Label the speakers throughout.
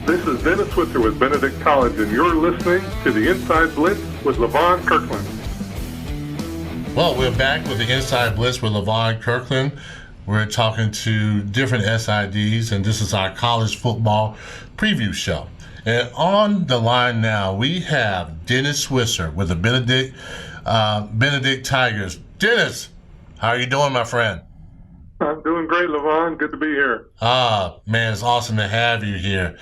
Speaker 1: This is Dennis Switzer with Benedict College, and you're listening to the Inside Blitz with Levon Kirkland.
Speaker 2: Well, we're back with the Inside Blitz with Levon Kirkland. We're talking to different SIDs, and this is our college football preview show. And on the line now, we have Dennis Switzer with the Benedict Tigers. Dennis, how are you doing, my friend?
Speaker 1: I'm doing great, Levon. Good to be here.
Speaker 2: Man, it's awesome to have you here.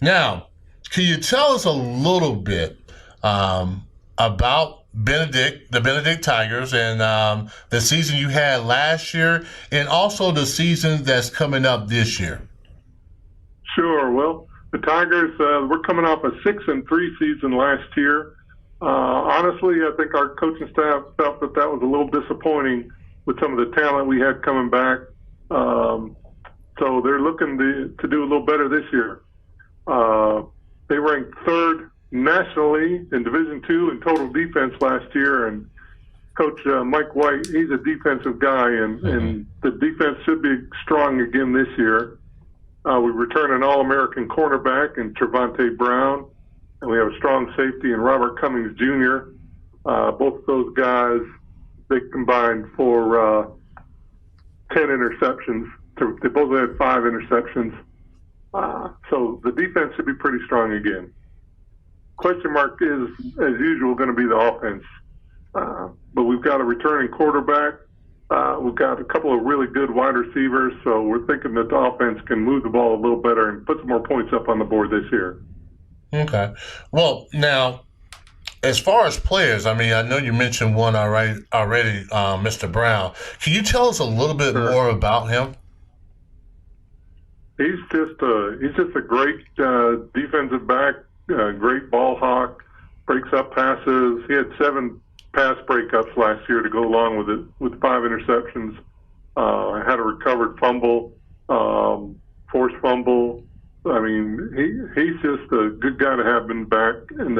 Speaker 2: Now, can you tell us a little bit about the Benedict Tigers, and the season you had last year, and also the season that's coming up this year?
Speaker 1: Sure. Well, the Tigers, we're coming off a 6-3 season last year. Honestly, I think our coaching staff felt that was a little disappointing with some of the talent we had coming back. So they're looking to do a little better this year. They ranked third nationally in Division II in total defense last year, and Coach Mike White, he's a defensive guy, and the defense should be strong again this year. We return an All-American cornerback in Trevante Brown, and we have a strong safety in Robert Cummings Jr. Both of those guys, they combined for 10 interceptions. They both had 5 interceptions. So the defense should be pretty strong again. Question mark is, as usual, going to be the offense. But we've got a returning quarterback. We've got a couple of really good wide receivers, so we're thinking that the offense can move the ball a little better and put some more points up on the board this year.
Speaker 2: Okay. Well, now, as far as players, I mean, I know you mentioned one already, Mr. Brown. Can you tell us a little bit more about him?
Speaker 1: He's just a great defensive back, great ball hawk, breaks up passes. He had 7 pass breakups last year to go along with it, with 5 interceptions. Had a recovered fumble, forced fumble. I mean, he's just a good guy to have been back, and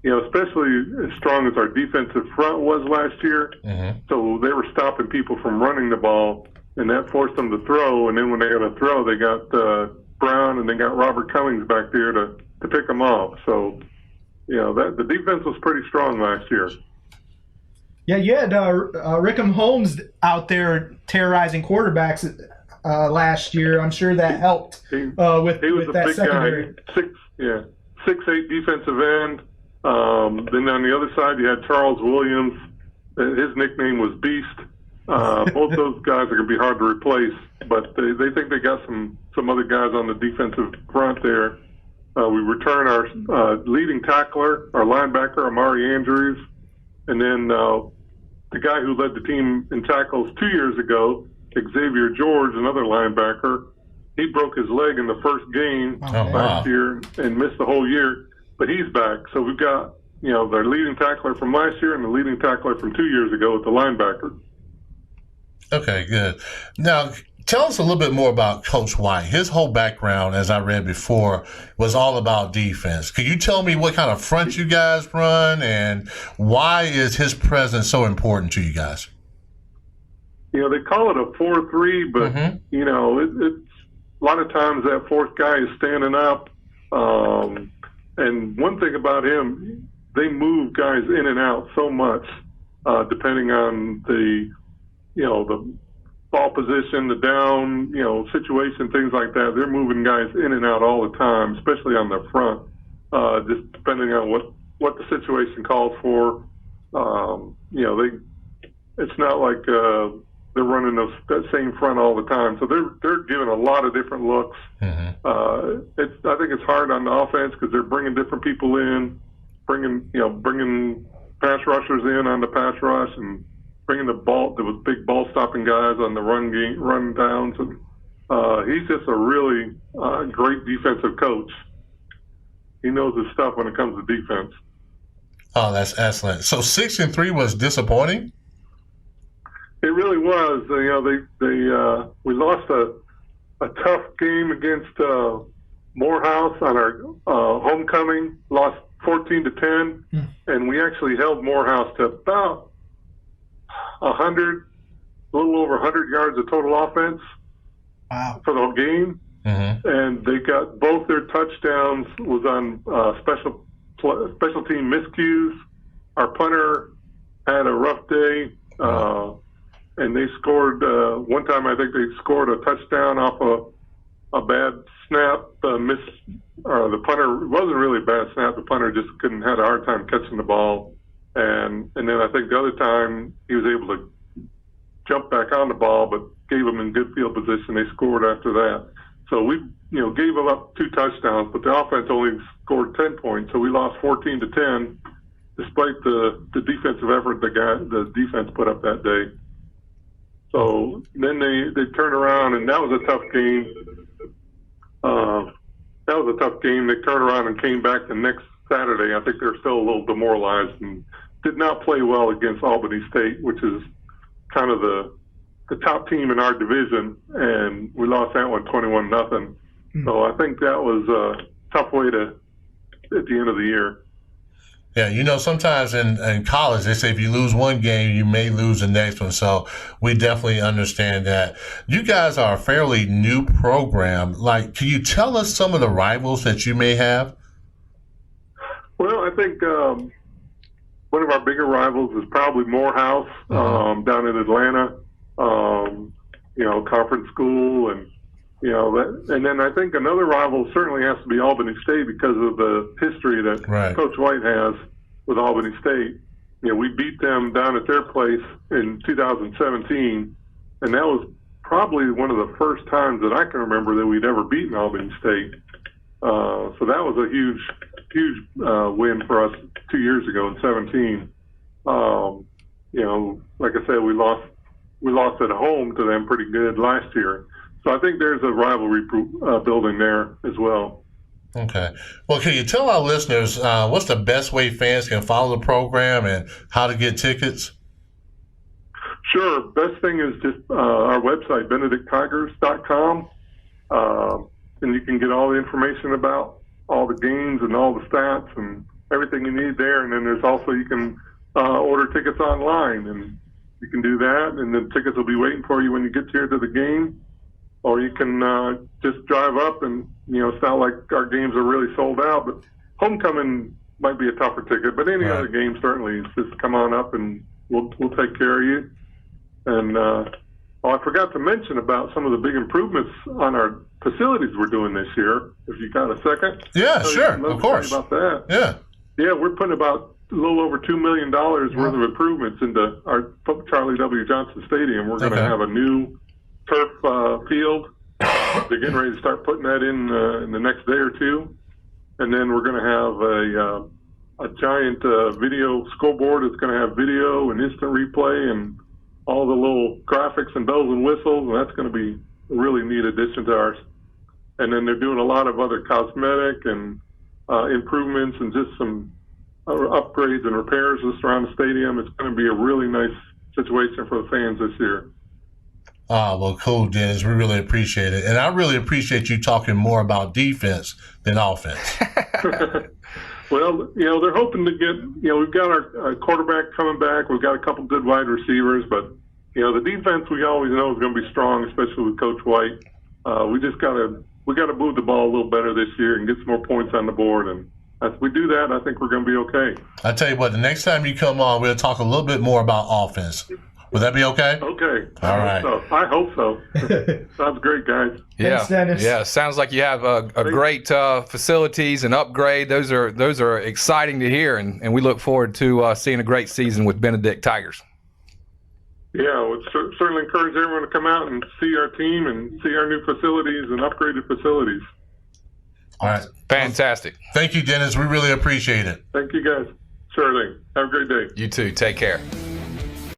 Speaker 1: especially as strong as our defensive front was last year. Mm-hmm. So they were stopping people from running the ball, and that forced them to throw. And then when they had to throw, they got Brown and they got Robert Cummings back there to pick them off. So, the defense was pretty strong last year.
Speaker 3: Yeah, you had Rickham Holmes out there terrorizing quarterbacks last year. I'm sure that helped with that
Speaker 1: big
Speaker 3: secondary.
Speaker 1: Guy. 6'8" defensive end. Then on the other side, you had Charles Williams. His nickname was Beast. Both those guys are going to be hard to replace, but they think they got some other guys on the defensive front there. We return our leading tackler, our linebacker, Amari Andrews, and then the guy who led the team in tackles 2 years ago, Xavier George, another linebacker. He broke his leg in the first game last year and missed the whole year, but he's back. So we've got their leading tackler from last year and the leading tackler from 2 years ago at the linebacker.
Speaker 2: Okay, good. Now, tell us a little bit more about Coach White. His whole background, as I read before, was all about defense. Could you tell me what kind of front you guys run, and why is his presence so important to you guys?
Speaker 1: They call it a 4-3, but, it's a lot of times that fourth guy is standing up. And one thing about him, they move guys in and out so much, depending on the ball position, the down, situation, things like that. They're moving guys in and out all the time, especially on the front, just depending on what the situation calls for. It's not like they're running that same front all the time. So they're giving a lot of different looks. Mm-hmm. I think it's hard on the offense because they're bringing different people in, bringing pass rushers in on the pass rush, and bringing the big ball stopping guys on the run downs, and he's just a really great defensive coach. He knows his stuff when it comes to defense.
Speaker 2: Oh, that's excellent. So 6-3 was disappointing?
Speaker 1: It really was. We lost a tough game against Morehouse on our homecoming. Lost 14-10, and we actually held Morehouse to about 100, a little over 100 yards of total offense.
Speaker 3: Wow.
Speaker 1: For the whole game. and they got both their touchdowns was on special team miscues. Our punter had a rough day, and they scored one time. I think they scored a touchdown off a bad snap. The punter, it wasn't really a bad snap. The punter just had a hard time catching the ball, and then I think the other time he was able to jump back on the ball, but gave them in good field position. They scored after that. So we, gave them up 2 touchdowns, but the offense only scored 10 points. So we lost 14-10, despite the defensive effort the defense put up that day. So then they turned around, and that was a tough game. They turned around and came back the next Saturday. I think they're still a little demoralized and did not play well against Albany State, which is kind of the top team in our division, and we lost that one 21-0. So I think that was a tough way at the end of the year.
Speaker 2: Yeah, sometimes in college, they say if you lose one game, you may lose the next one. So we definitely understand that. You guys are a fairly new program. Can you tell us some of the rivals that you may have?
Speaker 1: Well, I think one of our bigger rivals is probably Morehouse down in Atlanta. Conference school, and and then I think another rival certainly has to be Albany State because of the history that Coach White has with Albany State. We beat them down at their place in 2017, and that was probably one of the first times that I can remember that we'd ever beaten Albany State. So that was a huge win for us 2 years ago in 17. Like I said, we lost at home to them pretty good last year. So I think there's a rivalry building there as well.
Speaker 2: Okay. Well, can you tell our listeners what's the best way fans can follow the program and how to get tickets?
Speaker 1: Sure. Best thing is just our website, benedicttigers.com. And you can get all the information about all the games and all the stats and everything you need there. And then there's also, you can order tickets online, and you can do that, and the tickets will be waiting for you when you get here to the game. Or you can just drive up, and it's not like our games are really sold out, but homecoming might be a tougher ticket. But any other game, certainly, just come on up, and we'll take care of you. And I forgot to mention about some of the big improvements on our facilities we're doing this year. If you got a second,
Speaker 2: sure, of course.
Speaker 1: About that, yeah, we're putting about a little over $2 million worth of improvements into our Charlie W. Johnson Stadium. We're going to have a new turf field. They're getting ready to start putting that in the next day or two, and then we're going to have a giant video scoreboard that's going to have video and instant replay and all the little graphics and bells and whistles, and that's going to be a really neat addition to ours. And then they're doing a lot of other cosmetic and improvements and just some upgrades and repairs just around the stadium. It's going to be a really nice situation for the fans this year.
Speaker 2: Well, cool, Dennis. We really appreciate it. And I really appreciate you talking more about defense than offense.
Speaker 1: Well, they're hoping to get, we've got our quarterback coming back. We've got a couple good wide receivers, but, the defense we always know is going to be strong, especially with Coach White. We got to move the ball a little better this year and get some more points on the board. And if we do that, I think we're going to be okay.
Speaker 2: I tell you what, the next time you come on, we'll talk a little bit more about offense. Would that be okay?
Speaker 1: Okay.
Speaker 2: All right.
Speaker 1: I hope so. Sounds great, guys.
Speaker 4: Yeah.
Speaker 3: Thanks, Dennis.
Speaker 4: Yeah. Sounds like you have a great facilities and upgrade. Those are exciting to hear, and we look forward to seeing a great season with Benedict Tigers.
Speaker 1: Yeah, we'd certainly encourage everyone to come out and see our team and see our new facilities and upgraded facilities.
Speaker 2: All right.
Speaker 4: Fantastic.
Speaker 2: Thank you, Dennis. We really appreciate it.
Speaker 1: Thank you, guys. Sure thing. Have a great day.
Speaker 4: You too. Take care.